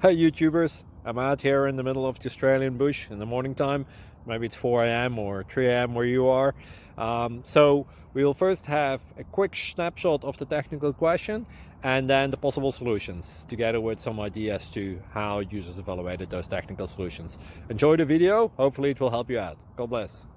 Hey YouTubers, I'm out here in the middle of the Australian bush in the morning time. Maybe it's 4 a.m. or 3 a.m. where you are. So we'll first have a quick snapshot of the technical question and then the possible solutions, together with some ideas to how users evaluated those technical solutions. Enjoy the video, hopefully it will help you out. God bless.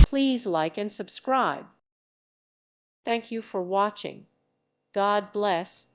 Please like and subscribe. Thank you for watching. God bless.